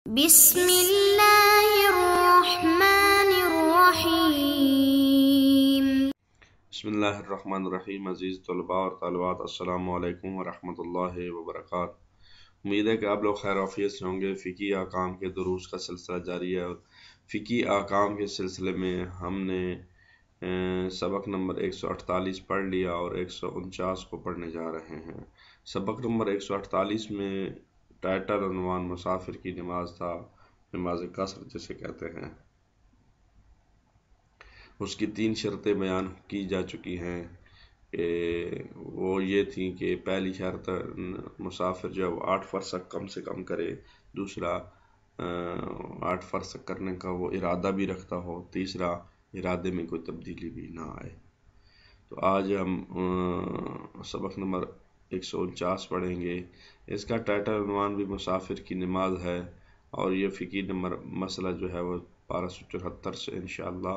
بسم اللہ الرحمن الرحیم۔ بسم اللہ الرحمن الرحیم۔ عزیز طلباء اور طالبات، السلام علیکم ورحمۃ اللہ وبرکاتہ۔ امید ہے کہ آپ لوگ خیر عافیت سے ہوں گے۔ فقہی احکام کے دروس کا سلسلہ جاری ہے اور فقہی احکام کے سلسلے میں ہم نے سبق نمبر 148 پڑھ لیا اور 149 کو پڑھنے جا رہے ہیں۔ سبق نمبر 148 میں ٹائٹل عنوان مسافر کی نماز تھا، نماز قصر جسے کہتے ہیں۔ اس کی 3 شرطیں بیان کی جا چکی ہیں کہ وہ یہ تھیں کہ پہلی شرط مسافر جو 8 فرسخ کم سے کم کرے، دوسرا 8 فرسخ کرنے کا وہ ارادہ بھی رکھتا ہو، تیسرا ارادے میں کوئی تبدیلی بھی نہ آئے۔ تو آج ہم سبق نمبر 149 پڑھیں گے۔ اس کا ٹائٹل عنوان بھی مسافر کی نماز ہے اور یہ فقہی نمبر مسئلہ جو ہے وہ 1274 سے انشاءاللہ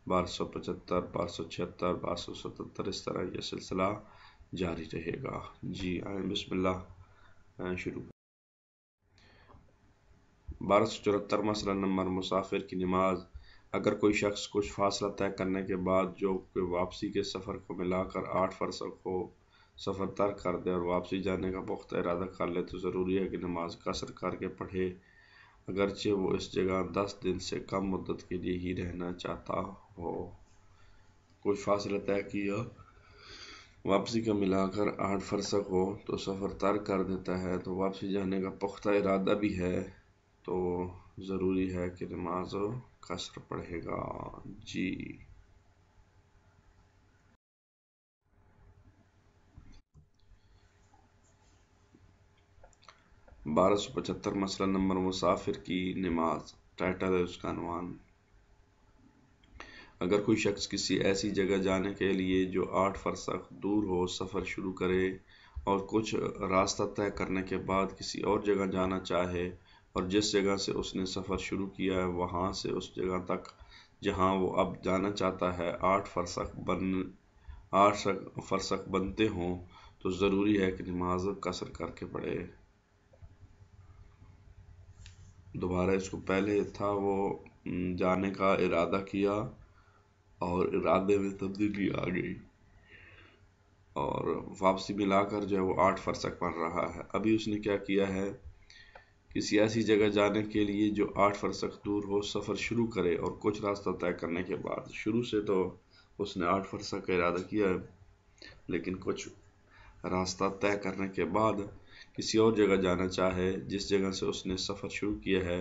1275 1276 1277 اس طرح یہ سلسلہ جاری رہے گا۔ جی آئیں بسم اللہ شروع۔ 1274 مسئلہ نمبر مسافر کی نماز۔ اگر کوئی شخص کچھ فاصلہ طے کرنے کے بعد جو کہ واپسی کے سفر کو ملا کر 8 فرسخ کو سفر ترک کر دے اور واپسی جانے کا پختہ ارادہ کر لے تو ضروری ہے کہ نماز قصر کر کے پڑھے، اگرچہ وہ اس جگہ 10 دن سے کم مدت کے لیے ہی رہنا چاہتا ہو۔ کچھ فاصلہ طے کیا، واپسی کا ملا کر 8 فرسخ ہو تو سفر ترک کر دیتا ہے تو واپسی جانے کا پختہ ارادہ بھی ہے تو ضروری ہے کہ نماز قصر پڑھے گا۔ جی 1275 مسئلہ نمبر مسافر کی نماز۔ ٹائٹل ہے اس کا عنوان۔ اگر کوئی شخص کسی ایسی جگہ جانے کے لیے جو 8 فرسخ دور ہو سفر شروع کرے اور کچھ راستہ طے کرنے کے بعد کسی اور جگہ جانا چاہے اور جس جگہ سے اس نے سفر شروع کیا ہے وہاں سے اس جگہ تک جہاں وہ اب جانا چاہتا ہے 8 فرسخ بنتے ہوں تو ضروری ہے کہ نماز قصر کر کے پڑھے۔ دوبارہ اس کو پہلے تھا وہ جانے کا ارادہ کیا اور ارادے میں تبدیلی آ گئی اور واپسی ملا کر جو ہے وہ 8 فرسخ بن رہا ہے۔ ابھی اس نے کیا کیا ہے، کسی ایسی جگہ جانے کے لیے جو 8 فرسخ دور ہو سفر شروع کرے اور کچھ راستہ طے کرنے کے بعد، شروع سے تو اس نے 8 فرسخ کا ارادہ کیا ہے لیکن کچھ راستہ طے کرنے کے بعد کسی اور جگہ جانا چاہے جس جگہ سے اس نے سفر شروع کیا ہے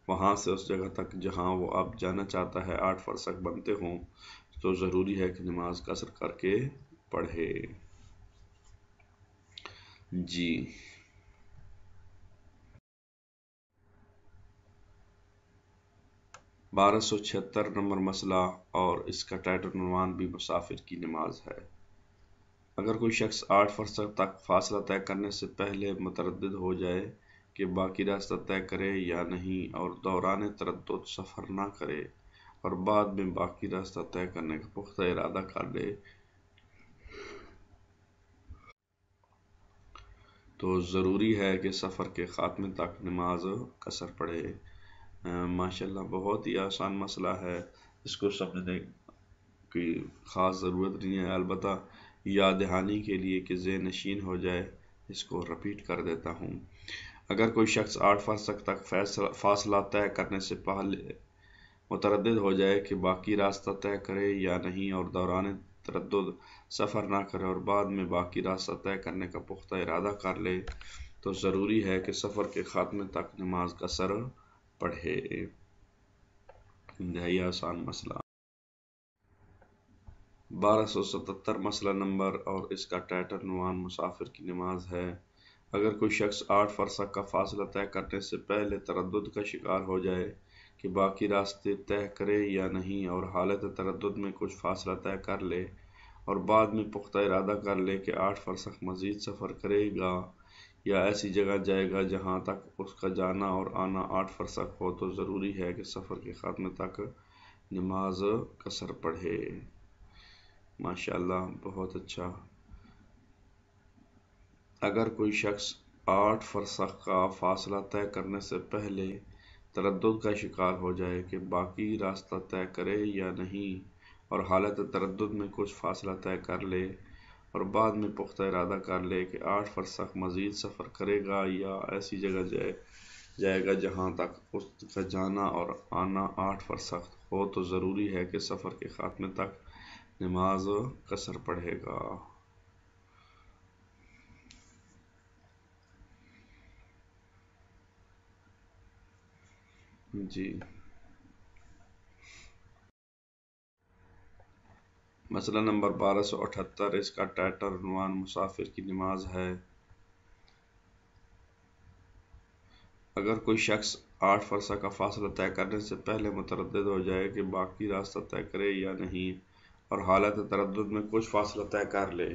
وہاں سے اس جگہ تک جہاں وہ اب جانا چاہتا ہے 8 فرسخ بنتے ہوں تو ضروری ہے کہ نماز قصر کر کے پڑھے۔ جی 1276 نمبر مسئلہ اور اس کا ٹائٹل عنوان بھی مسافر کی نماز ہے۔ اگر کوئی شخص 8 فرسخ تک فاصلہ طے کرنے سے پہلے متردد ہو جائے کہ باقی راستہ طے کرے یا نہیں اور دوران تردد سفر نہ کرے اور بعد میں باقی راستہ طے کرنے کا پختہ ارادہ کر لے تو ضروری ہے کہ سفر کے خاتمے تک نماز قصر پڑھے۔ ماشاءاللہ بہت ہی آسان مسئلہ ہے، اس کو سمجھنے کی خاص ضرورت نہیں ہے، البتہ یاد دہانی کے لیے کہ ذہن نشین ہو جائے اس کو رپیٹ کر دیتا ہوں۔ اگر کوئی شخص 8 فرسخ تک فاصلہ طے کرنے سے پہلے متردد ہو جائے کہ باقی راستہ طے کرے یا نہیں اور دوران تردد سفر نہ کرے اور بعد میں باقی راستہ طے کرنے کا پختہ ارادہ کر لے تو ضروری ہے کہ سفر کے خاتمے تک نماز قصر پڑھے۔ انتہائی آسان مسئلہ۔ 1277 مسئلہ نمبر اور اس کا ٹائٹل عنوان مسافر کی نماز ہے۔ اگر کوئی شخص 8 فرسخ کا فاصلہ طے کرنے سے پہلے تردد کا شکار ہو جائے کہ باقی راستے طے کرے یا نہیں اور حالت تردد میں کچھ فاصلہ طے کر لے اور بعد میں پختہ ارادہ کر لے کہ 8 فرسخ مزید سفر کرے گا یا ایسی جگہ جائے گا جہاں تک اس کا جانا اور آنا 8 فرسخ ہو تو ضروری ہے کہ سفر کے خاتمے تک نماز قصر پڑھے۔ ماشاءاللہ بہت اچھا۔ اگر کوئی شخص 8 فرسخ کا فاصلہ طے کرنے سے پہلے تردد کا شکار ہو جائے کہ باقی راستہ طے کرے یا نہیں، اور حالت تردد میں کچھ فاصلہ طے کر لے اور بعد میں پختہ ارادہ کر لے کہ 8 فرسخ مزید سفر کرے گا یا ایسی جگہ جائے گا جہاں تک اس کا جانا اور آنا 8 فرسخ ہو، تو ضروری ہے کہ سفر کے خاتمے تک نماز قصر پڑھے گا۔ جی، مسئلہ نمبر 1278، اس کا ٹائٹل عنوان مسافر کی نماز ہے۔ اگر کوئی شخص 8 فرسخ کا فاصلہ طے کرنے سے پہلے متردد ہو جائے کہ باقی راستہ طے کرے یا نہیں، اور حالت تردد میں کچھ فاصلہ طے کر لے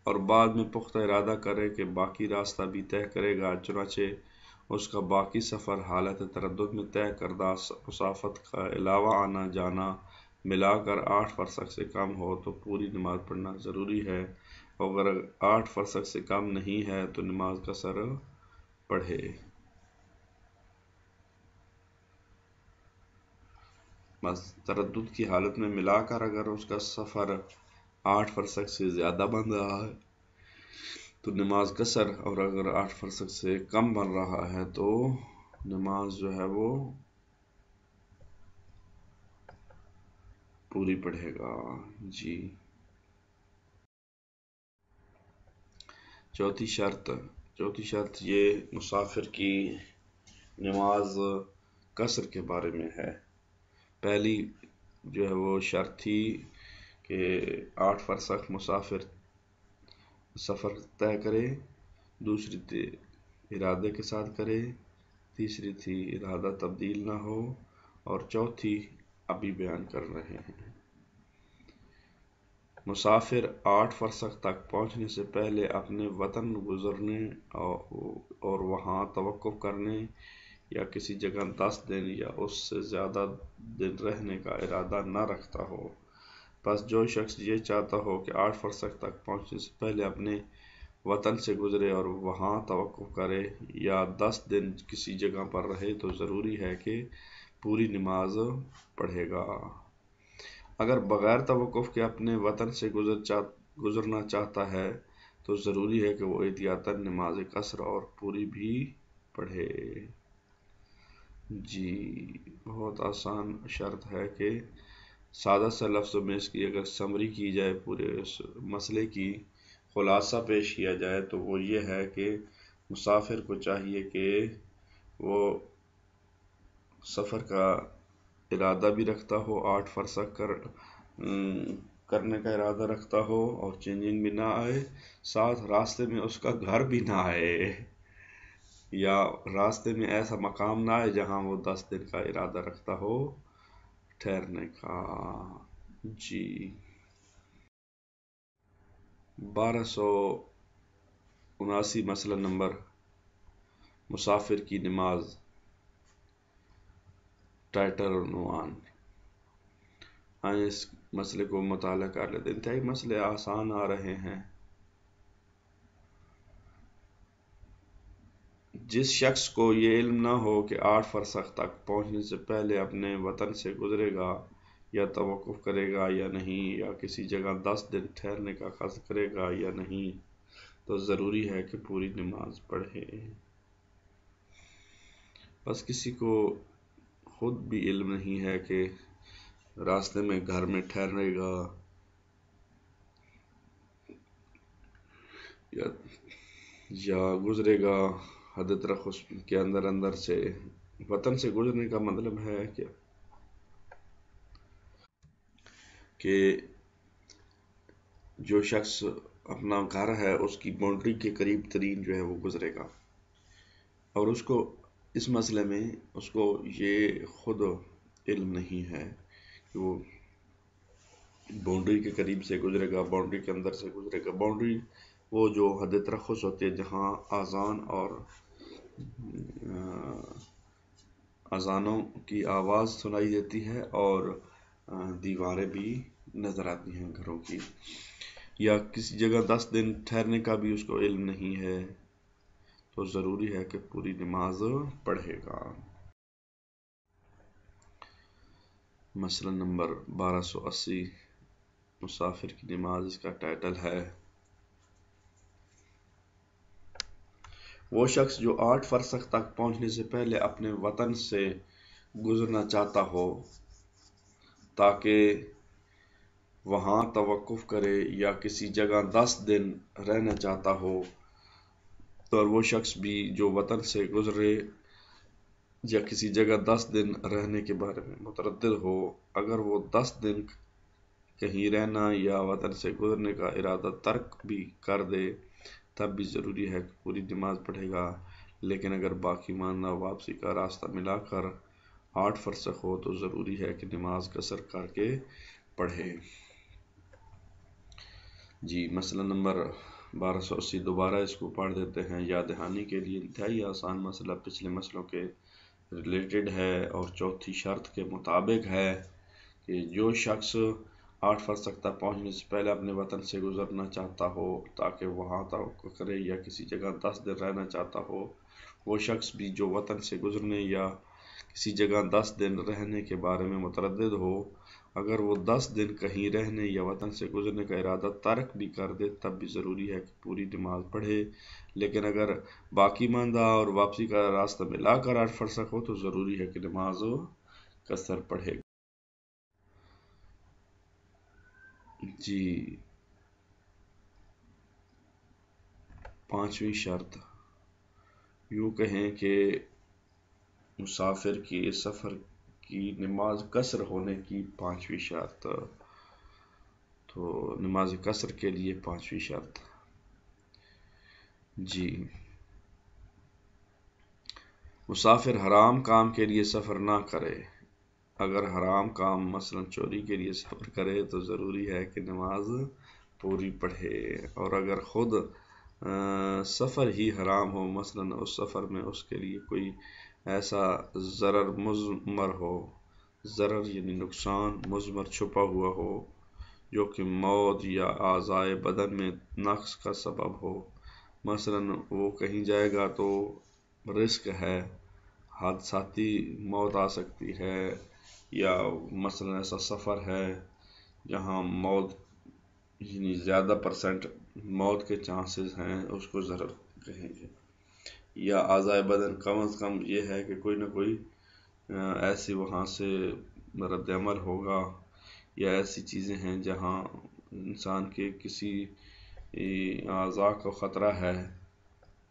اور بعد میں پختہ ارادہ کرے کہ باقی راستہ بھی طے کرے گا، چنانچہ اس کا باقی سفر حالت تردد میں طے کردہ مسافت کا علاوہ آنا جانا ملا کر 8 فرسخ سے کم ہو، تو پوری نماز پڑھنا ضروری ہے، اور اگر 8 فرسخ سے کم نہیں ہے تو نماز قصر پڑھے۔ بس تردد کی حالت میں ملا کر اگر اس کا سفر 8 فرسخ سے زیادہ بن رہا ہے تو نماز قصر، اور اگر 8 فرسخ سے کم بن رہا ہے تو نماز جو ہے وہ پوری پڑھے گا۔ جی، چوتھی شرط یہ مسافر کی نماز قصر کے بارے میں ہے۔ پہلی جو ہے وہ شرط تھی کہ 8 فرسخ مسافر سفر طے کرے، دوسری تھی ارادے کے ساتھ کرے، تیسری تھی ارادہ تبدیل نہ ہو، اور چوتھی ابھی بیان کر رہے ہیں۔ مسافر 8 فرسخ تک پہنچنے سے پہلے اپنے وطن گزرنے اور وہاں توقف کرنے یا کسی جگہ 10 دن یا اس سے زیادہ دن رہنے کا ارادہ نہ رکھتا ہو۔ پس جو شخص یہ چاہتا ہو کہ 8 فرسخ تک پہنچنے سے پہلے اپنے وطن سے گزرے اور وہاں توقف کرے یا 10 دن کسی جگہ پر رہے، تو ضروری ہے کہ پوری نماز پڑھے گا۔ اگر بغیر توقف کے اپنے وطن سے گزرنا چاہتا ہے تو ضروری ہے کہ وہ احتیاطاً نماز قصر اور پوری بھی پڑھے۔ جی، بہت آسان شرط ہے کہ سادہ سے لفظوں میں اس کی اگر سمری کی جائے، پورے اس مسئلے کی خلاصہ پیش کیا جائے تو وہ یہ ہے کہ مسافر کو چاہیے کہ وہ سفر کا ارادہ بھی رکھتا ہو، 8 فرسخ کرنے کا ارادہ رکھتا ہو اور چینجنگ بھی نہ آئے، ساتھ راستے میں اس کا گھر بھی نہ آئے یا راستے میں ایسا مقام نہ آئے جہاں وہ 10 دن کا ارادہ رکھتا ہو ٹھہرنے کا۔ جی، 1279 مسئلہ نمبر مسافر کی نماز، ٹائٹل عنوان۔ آئیں اس مسئلے کو مطالعہ کر لیتے ہیں۔ انتہائی مسئلے آسان آ رہے ہیں۔ جس شخص کو یہ علم نہ ہو کہ 8 فرسخ تک پہنچنے سے پہلے اپنے وطن سے گزرے گا یا توقف کرے گا یا نہیں، یا کسی جگہ 10 دن ٹھہرنے کا قصد کرے گا یا نہیں، تو ضروری ہے کہ پوری نماز پڑھے۔ بس کسی کو خود بھی علم نہیں ہے کہ راستے میں گھر میں ٹھہرے گا یا گزرے گا، حد ترخص کے اندر سے۔ وطن سے گزرنے کا مطلب ہے کہ جو شخص اپنا گھر ہے اس کی باؤنڈری کے قریب ترین جو ہے وہ گزرے گا، اور اس کو اس مسئلے میں اس کو یہ خود علم نہیں ہے کہ وہ باؤنڈری کے قریب سے گزرے گا، باؤنڈری کے اندر سے گزرے گا۔ باؤنڈری وہ جو حد ترخص ہوتی ہے جہاں اذان اور اذانوں کی آواز سنائی دیتی ہے اور دیواریں بھی نظر آتی ہیں گھروں کی، یا کسی جگہ 10 دن ٹھہرنے کا بھی اس کو علم نہیں ہے، تو ضروری ہے کہ پوری نماز پڑھے گا۔ مسئلہ نمبر 1280 مسافر کی نماز، اس کا ٹائٹل ہے وہ شخص جو 8 فرسخ تک پہنچنے سے پہلے اپنے وطن سے گزرنا چاہتا ہو تاکہ وہاں توقف کرے، یا کسی جگہ 10 دن رہنا چاہتا ہو، اور وہ شخص بھی جو وطن سے گزرے یا کسی جگہ 10 دن رہنے کے بارے میں متردد ہو، اگر وہ 10 دن کہیں رہنا یا وطن سے گزرنے کا ارادہ ترک بھی کر دے تب بھی ضروری ہے کہ پوری نماز پڑھے گا، لیکن اگر باقی ماندہ واپسی کا راستہ ملا کر 8 فرسخ ہو تو ضروری ہے کہ نماز قصر کر کے پڑھے۔ جی مسئلہ نمبر 1280 دوبارہ اس کو پڑھ دیتے ہیں یاد دہانی کے لیے۔ انتہائی آسان مسئلہ پچھلے مسئلوں کے ریلیٹڈ ہے اور چوتھی شرط کے مطابق ہے کہ جو شخص 8 فرسخ تک پہنچنے سے پہلے اپنے وطن سے گزرنا چاہتا ہو تاکہ وہاں توقف کرے، یا کسی جگہ 10 دن رہنا چاہتا ہو، وہ شخص بھی جو وطن سے گزرنے یا کسی جگہ 10 دن رہنے کے بارے میں متردد ہو، اگر وہ 10 دن کہیں رہنے یا وطن سے گزرنے کا ارادہ ترک بھی کر دے تب بھی ضروری ہے کہ پوری نماز پڑھے، لیکن اگر باقی ماندہ اور واپسی کا راستہ ملا کر 8 فرسخ ہو تو ضروری ہے کہ نماز قصر پڑھے۔ جی 5ویں شرط، یوں کہیں کہ مسافر کی سفر کی نماز قصر ہونے کی 5ویں شرط، تو نماز قصر کے لیے 5ویں شرط۔ جی مسافر حرام کام کے لیے سفر نہ کرے، اگر حرام کام مثلا چوری کے لیے سفر کرے تو ضروری ہے کہ نماز پوری پڑھے، اور اگر خود سفر ہی حرام ہو، مثلا اس سفر میں اس کے لیے کوئی ایسا ضرر مضمر ہو، ضرر یعنی نقصان مضمر چھپا ہوا ہو جو کہ موت یا اعضائے بدن میں نقص کا سبب ہو، مثلا وہ کہیں جائے گا تو رسک ہے، حادثاتی موت آ سکتی ہے، یا مثلا ایسا سفر ہے جہاں موت یعنی زیادہ پرسنٹ موت کے چانسز ہیں، اس کو ضرر کہیں گے، یا اعضائے بدن کم از کم یہ ہے کہ کوئی نہ کوئی ایسی وہاں سے رد عمل ہوگا، یا ایسی چیزیں ہیں جہاں انسان کے کسی اعضاء کو خطرہ ہے،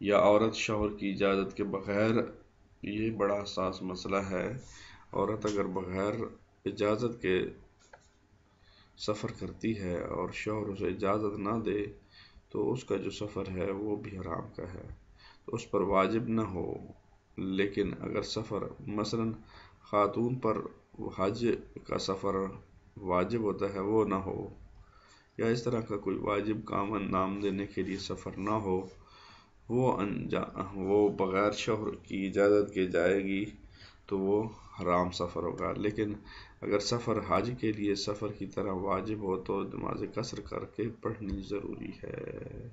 یا عورت شوہر کی اجازت کے بغیر، یہ بڑا حساس مسئلہ ہے، عورت اگر بغیر اجازت کے سفر کرتی ہے اور شوہر اسے اجازت نہ دے تو اس کا جو سفر ہے وہ بھی حرام کا ہے، تو اس پر واجب نہ ہو، لیکن اگر سفر مثلا خاتون پر حج کا سفر واجب ہوتا ہے وہ نہ ہو، یا اس طرح کا کوئی واجب کام انجام دینے کے لیے سفر نہ ہو، وہ بغیر شوہر کی اجازت کے جائے گی تو وہ حرام سفر ہوگا، لیکن اگر سفر حج کے لیے سفر کی طرح واجب ہو تو نماز قصر کر کے پڑھنی ضروری ہے۔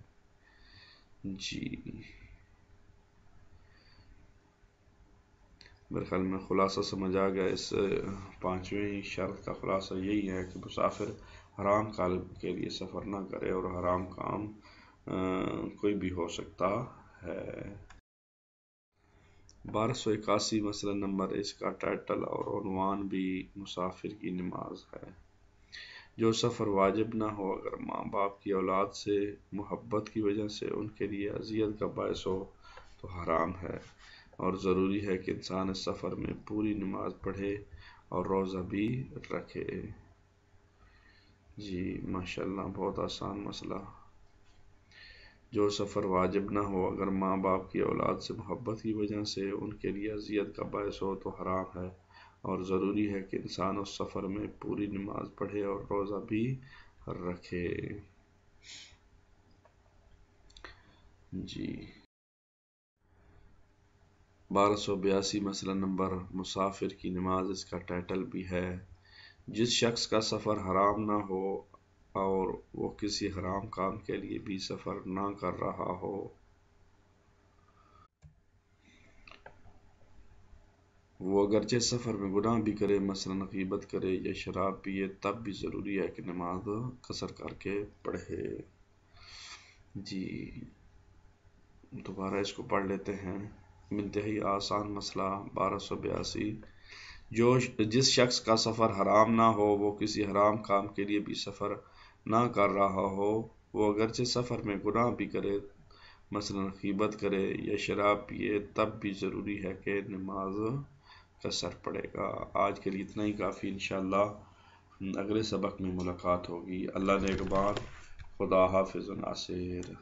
جی میرے خیال میں خلاصہ سمجھ آ گیا، اس 5ویں شرط کا خلاصہ یہی ہے کہ مسافر حرام کام کے لیے سفر نہ کرے، اور حرام کام کوئی بھی ہو سکتا ہے۔ 1281 مسئلہ نمبر، اس کا ٹائٹل اور عنوان بھی مسافر کی نماز ہے۔ جو سفر واجب نہ ہو اگر ماں باپ کی اولاد سے محبت کی وجہ سے ان کے لیے اذیت کا باعث ہو تو حرام ہے، اور ضروری ہے کہ انسان اس سفر میں پوری نماز پڑھے اور روزہ بھی رکھے۔ جی ماشاءاللہ بہت آسان مسئلہ۔ جو سفر واجب نہ ہو اگر ماں باپ کی اولاد سے محبت کی وجہ سے ان کے لیے اذیت کا باعث ہو تو حرام ہے، اور ضروری ہے کہ انسان اس سفر میں پوری نماز پڑھے اور روزہ بھی رکھے۔ جی 1282 مسئلہ نمبر، مسافر کی نماز، اس کا ٹائٹل بھی ہے جس شخص کا سفر حرام نہ ہو اور وہ کسی حرام کام کے لیے بھی سفر نہ کر رہا ہو وہ اگرچہ سفر میں گناہ بھی کرے، مثلا غیبت کرے یا شراب پیے، تب بھی ضروری ہے کہ نماز قصر کر کے پڑھے۔ جی دوبارہ اس کو پڑھ لیتے ہیں۔ انتہائی آسان مسئلہ 1282۔ جس شخص کا سفر حرام نہ ہو، وہ کسی حرام کام کے لیے بھی سفر نہ کر رہا ہو، وہ اگرچہ سفر میں گناہ بھی کرے، مثلا غیبت کرے یا شراب پیے، تب بھی ضروری ہے کہ نماز قصر پڑے گا۔ آج کے لیے اتنا ہی کافی، انشاءاللہ اگلے سبق میں ملاقات ہوگی۔ اللہ نگہبان، خدا حافظ ناصر۔